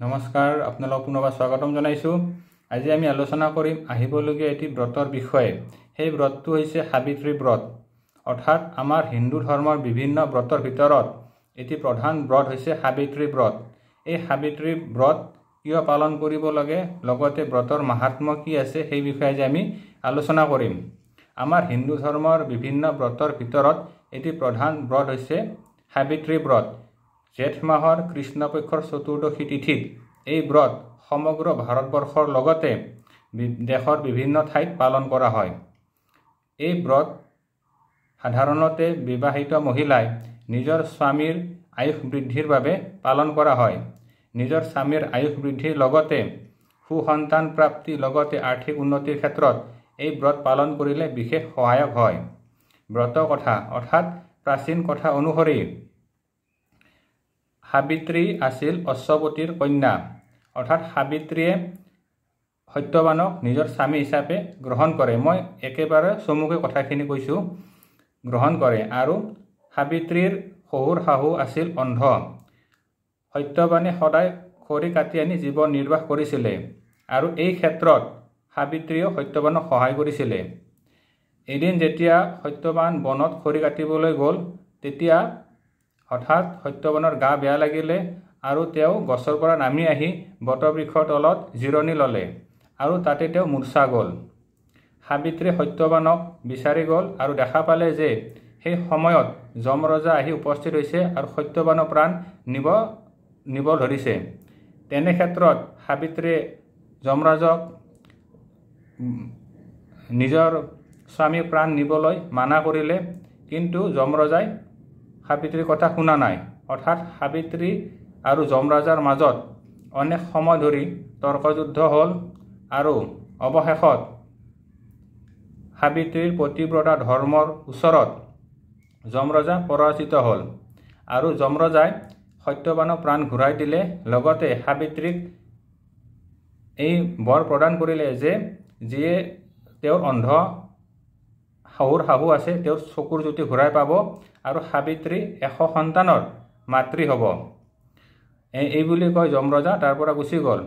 নমস্কাৰ, আপোনালোকক পুনৰবাৰ স্বাগতম জনাইছোঁ। আজি আমি আলোচনা কৰিম আহিবলগীয়া এটি ব্ৰতৰ বিষয়ে। সেই ব্ৰতটো হৈছে সাবিত্ৰী ব্ৰত। অৰ্থাৎ আমাৰ হিন্দু ধৰ্মৰ বিভিন্ন ব্ৰতৰ ভিতৰত এটি প্ৰধান ব্ৰত হৈছে সাবিত্ৰী ব্ৰত। এই সাবিত্ৰী ব্ৰত কিয় পালন কৰিব লাগে, লগতে ব্ৰতৰ মাহাত্ম্য কি আছে, সেই বিষয়ে আজি আমি আলোচনা কৰিম। আমাৰ হিন্দু ধৰ্মৰ বিভিন্ন ব্ৰতৰ ভিতৰত এটি প্ৰধান ব্ৰত হৈছে সাবিত্ৰী ব্ৰত। জেঠ মাহৰ কৃষ্ণপক্ষৰ চতুৰ্দশী তিথিত এই ব্ৰত সমগ্ৰ ভাৰতবৰ্ষৰ লগতে দেশৰ বিভিন্ন ঠাইত পালন কৰা হয়। এই ব্ৰত সাধাৰণতে বিবাহিত মহিলাই নিজৰ স্বামীৰ আয়ুস বৃদ্ধিৰ বাবে পালন কৰা হয়। নিজৰ স্বামীৰ আয়ুস বৃদ্ধিৰ লগতে সুসন্তান প্ৰাপ্তি লগতে আৰ্থিক উন্নতিৰ ক্ষেত্ৰত এই ব্ৰত পালন কৰিলে বিশেষ সহায়ক হয়। ব্ৰত কথা অৰ্থাৎ প্ৰাচীন কথা অনুসৰি সাবিত্ৰী আছিল অশ্বপতিৰ কন্যা। অৰ্থাৎ সাবিত্ৰীয়ে সত্যবানক নিজৰ স্বামী হিচাপে গ্ৰহণ কৰে। মই একেবাৰে চমুকৈ কথাখিনি কৈছোঁ, গ্ৰহণ কৰে। আৰু সাবিত্ৰীৰ শহুৰ শাহু আছিল অন্ধ। সত্যবানে সদায় খৰি কাটি আনি জীৱন নিৰ্বাহ কৰিছিলে আৰু এই ক্ষেত্ৰত সাবিত্ৰীয়েও সত্যবানক সহায় কৰিছিলে। এদিন যেতিয়া সত্যবান বনত খৰি কাটিবলৈ গ'ল, তেতিয়া হঠাৎ সত্যবানৰ গা বেয়া লাগিলে আৰু তেওঁ গছৰ পৰা নামি আহি বটবৃক্ষৰ তলত জিৰণি ল'লে আৰু তাতে তেওঁ মূৰ্ছা গ'ল। সাবিত্ৰীয়ে সত্যবানক বিচাৰি গ'ল আৰু দেখা পালে যে সেই সময়ত যমৰজা আহি উপস্থিত হৈছে আৰু সত্যবানৰ প্ৰাণ নিব ধৰিছে। তেনে ক্ষেত্ৰত সাবিত্ৰীয়ে যমৰাজক নিজৰ স্বামীৰ প্ৰাণ নিবলৈ মানা কৰিলে, কিন্তু যমৰজাই সাবিত্ৰীৰ কথা শুনা নাই। অৰ্থাৎ সাবিত্ৰী আৰু যমৰাজাৰ মাজত অনেক সময় ধৰি তৰ্কযুদ্ধ হ'ল আৰু অৱশেষত সাবিত্ৰীৰ পতিব্ৰতা ধৰ্মৰ ওচৰত যমৰজা পৰাজিত হ'ল আৰু যমৰজাই সত্যবানক প্ৰাণ ঘূৰাই দিলে। লগতে সাবিত্ৰীক এই বৰ প্ৰদান কৰিলে যে যিয়ে তেওঁৰ অন্ধ শহুৰ শাহু আছে তেওঁৰ চকুৰ জ্যোতি ঘূৰাই পাব আৰু সাবিত্ৰী 100 সন্তানৰ মাতৃ হ'ব। এই বুলি কৈ যমৰজা তাৰ পৰা গুচি গ'ল।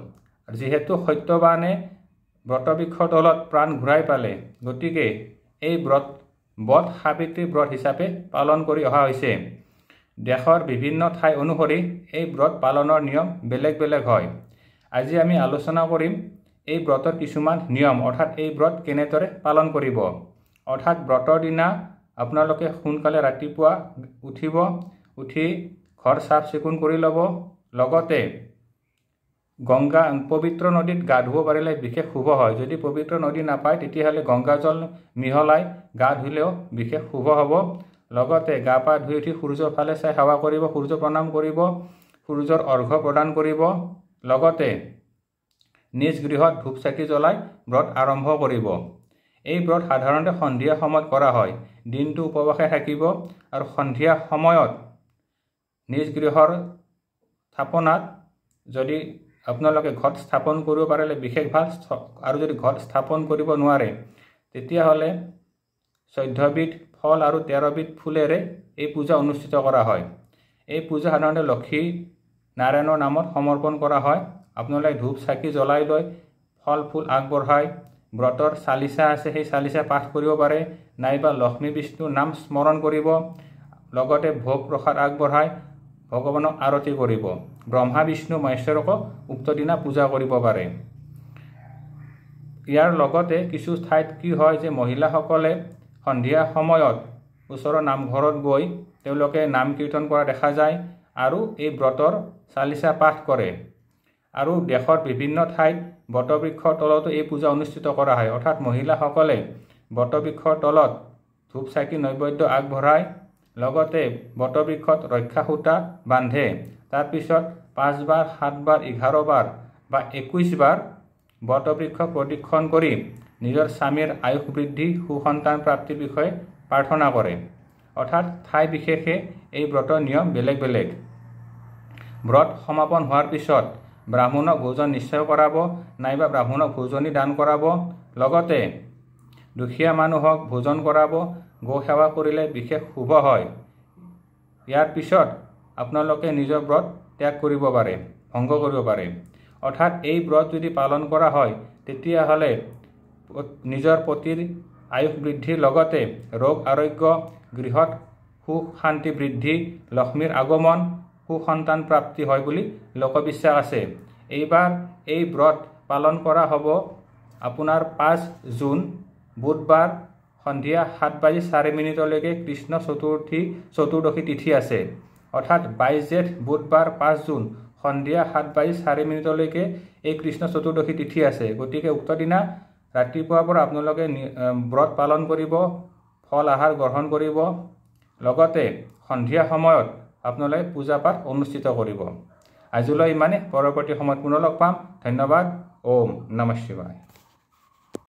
যিহেতু সত্যবানে বটবৃক্ষৰ তলত প্ৰাণ ঘূৰাই পালে, গতিকে এই ব্ৰত সাবিত্ৰী ব্ৰত হিচাপে পালন কৰি অহা হৈছে। দেশৰ বিভিন্ন ঠাই অনুসৰি এই ব্ৰত পালনৰ নিয়ম বেলেগ বেলেগ হয়। আজি আমি আলোচনা কৰিম এই ব্ৰতৰ কিছুমান নিয়ম, অৰ্থাৎ এই ব্ৰত কেনেদৰে পালন কৰিব। অৰ্থাৎ ব্ৰতৰ দিনা আপোনালোকে সোনকালে ৰাতিপুৱা উঠি ঘৰ চাফ চিকুণ কৰি ল'ব। লগতে পবিত্ৰ নদীত গা ধুব পাৰিলে বিশেষ শুভ হয়। যদি পবিত্ৰ নদী নাপায় তেতিয়াহ'লে গংগাজল মিহলাই গা ধুলেও বিশেষ শুভ হ'ব। লগতে গা পা ধুই উঠি সূৰ্যৰ ফালে চাই সেৱা কৰিব, সূৰ্য প্ৰণাম কৰিব, সূৰ্যৰ অৰ্ঘ্য প্ৰদান কৰিব। লগতে নিজ গৃহত ধূপ চাকি জ্বলাই ব্ৰত আৰম্ভ কৰিব। এই ব্ৰত সাধাৰণতে সন্ধিয়া সময়ত কৰা হয়। দিনটো উপবাসে থাকিব আৰু সন্ধিয়া সময়ত নিজ গৃহৰ স্থাপনাত যদি আপোনালোকে ঘট স্থাপন কৰিব পাৰিলে বিশেষ ভাল, আৰু যদি ঘট স্থাপন কৰিব নোৱাৰে তেতিয়াহ'লে 14 বিধ ফল আৰু 13 বিধ ফুলেৰে এই পূজা অনুষ্ঠিত কৰা হয়। এই পূজা সাধাৰণতে লক্ষী নাৰায়ণৰ নামত সমৰ্পণ কৰা হয়। আপোনালোকে ধূপ চাকি জ্বলাই লৈ ফল ফুল আগবঢ়াই ব্ৰতৰ চালিচা আছে সেই চালিচা পাঠ কৰিব পাৰে, নাইবা লক্ষ্মী বিষ্ণুৰ নাম স্মৰণ কৰিব। লগতে ভোগ প্ৰসাদ আগবঢ়াই ভগৱানক আৰতি কৰিব। ব্ৰহ্মা বিষ্ণু মহেশ্বৰকো উক্ত দিনা পূজা কৰিব পাৰে। ইয়াৰ লগতে কিছু ঠাইত কি হয় যে মহিলাসকলে সন্ধিয়া সময়ত ওচৰৰ নামঘৰত গৈ তেওঁলোকে নাম কীৰ্তন কৰা দেখা যায় আৰু এই ব্ৰতৰ চালিচা পাঠ কৰে। আৰু দেশৰ বিভিন্ন ঠাইত বটবৃক্ষৰ তলতো এই পূজা অনুষ্ঠিত কৰা হয়। অৰ্থাৎ মহিলাসকলে বটবৃক্ষৰ তলত ধূপ চাকি নৈবেদ্য আগবঢ়ায়, লগতে বটবৃক্ষত ৰক্ষা সূতা বান্ধে। তাৰপিছত 5 বাৰ 7 বাৰ 11 বাৰ বা 21 বাৰ বটবৃক্ষ প্ৰদক্ষিণ কৰি নিজৰ স্বামীৰ আয়ুস বৃদ্ধি সুসন্তান প্ৰাপ্তিৰ বিষয়ে প্ৰাৰ্থনা কৰে। অৰ্থাৎ ঠাই বিশেষে এই ব্ৰতৰ নিয়ম বেলেগ বেলেগ। ব্ৰত সমাপন হোৱাৰ পিছত ব্ৰাহ্মণক ভোজন নিশ্চয় কৰাব, নাইবা ব্ৰাহ্মণক ভোজনী দান কৰাব। লগতে দুখীয়া মানুহক ভোজন কৰাব। গো সেৱা কৰিলে বিশেষ শুভ হয়। ইয়াৰ পিছত আপোনালোকে নিজৰ ব্ৰত ত্যাগ কৰিব পাৰে। ভংগ কৰিব পাৰে। অৰ্থাৎ এই ব্ৰত যদি পালন কৰা হয় তেতিয়াহ'লে নিজৰ পতিৰ আয়ুস বৃদ্ধিৰ লগতে ৰোগ আৰোগ্য, গৃহত সুখ শান্তি বৃদ্ধি, লক্ষ্মীৰ আগমন, সুসন্তান প্ৰাপ্তি হয় বুলি লোকবিশ্বাস আছে। এইবাৰ এই ব্ৰত পালন কৰা হ'ব আপোনাৰ 5 জুন বুধবাৰ সন্ধিয়া 7:04 কৃষ্ণ চতুৰ্দশী তিথি আছে। অৰ্থাৎ 22 জেঠ বুধবাৰ 5 জুন সন্ধিয়া 7:04 এই কৃষ্ণ চতুৰ্দশী তিথি আছে। গতিকে উক্ত দিনা ৰাতিপুৱাৰ পৰা আপোনালোকে ব্ৰত পালন কৰিব, ফল আহাৰ গ্ৰহণ কৰিব, লগতে সন্ধিয়া সময়ত আপোনালোকে পূজা পাঠ অনুষ্ঠিত কৰিব। আজিলৈ ইমানে, পৰৱৰ্তী সময়ত পুনৰ লগ পাম। ধন্যবাদ। ওম নমঃ শিৱায়।